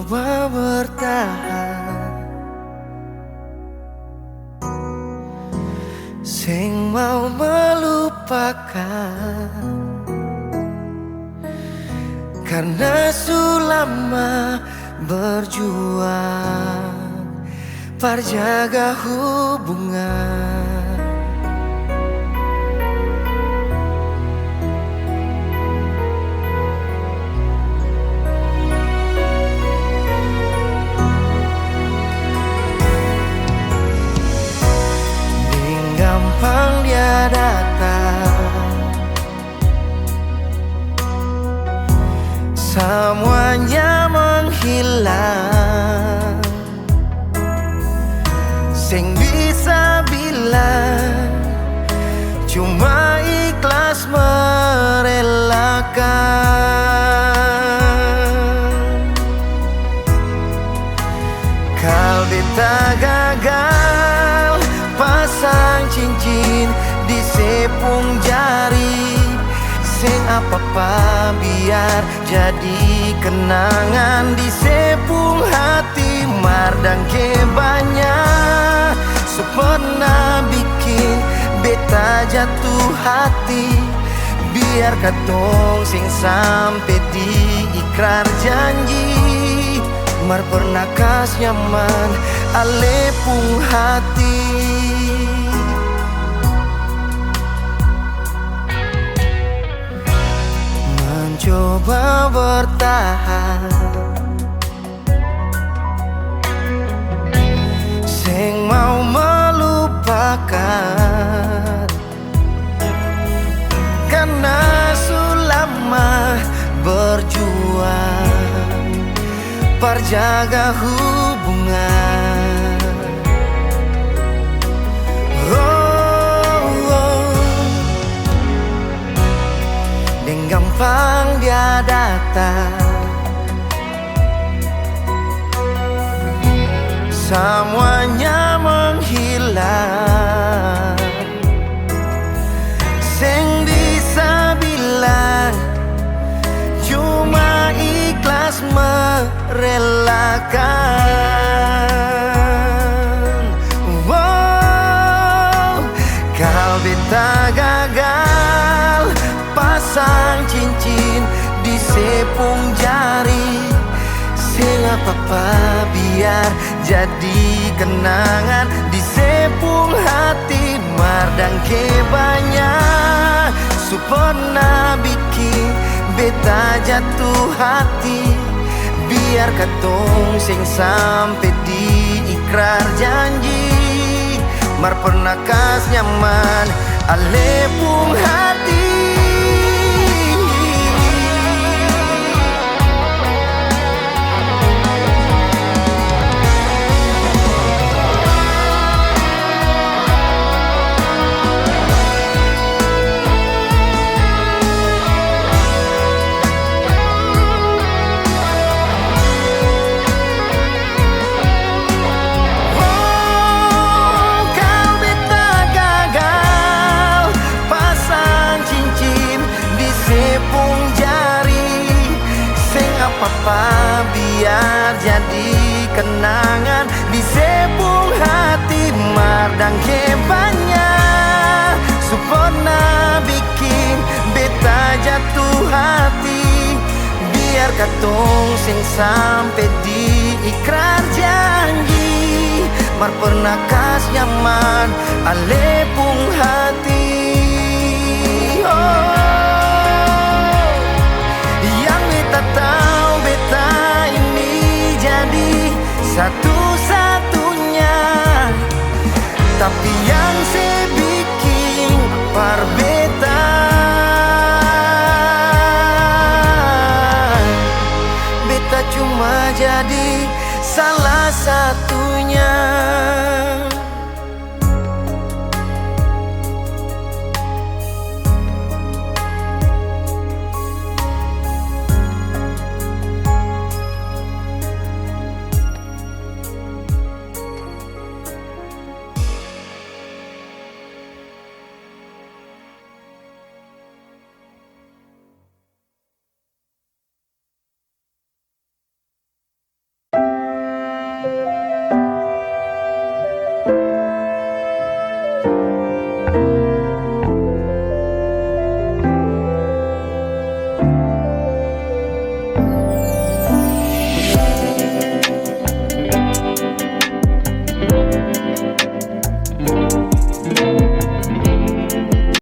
Mencoba bertahan, sing mau melupakan, karena sulama berjuang perjaga hubungan. Gampang dia datang, semuanya menghilang. Sing bisa bilang cuma ikhlas merelakan. Kalbi tak gagal pasang cincin di sepung jari, sing apa-apa biar jadi kenangan di sepung hati. Mardang ke banyak pernah bikin beta jatuh hati, biar katong sing sampai di ikrar janji. Mar pernah kas nyaman alepung hati. Mencoba bertahan, sing mau melupakan, karena sulama berjuang perjaga hubungan. Dan gampang dia datang, semuanya menghilang. Sing bisa bilang cuma ikhlas merelakan. Wow, kalbi tak gagal pasang cincin di sepung jari, sing apa-apa biar jadi kenangan di sepung hati. Mardang ke banyak pernah bikin beta jatuh hati, biar katong sing sampai di ikrar janji. Mar pernah kas nyaman alepung hati. Apa biar jadi kenangan di sepung hati. Mardang ke banyak pernah bikin beta jatuh hati, biar katong sing sampai di ikrar janji. Mar pernah kas nyaman alepung hati. Yang beta tahu beta ini jadi satu-satunya, tapi yang saya bikin par beta, beta cuma jadi salah satu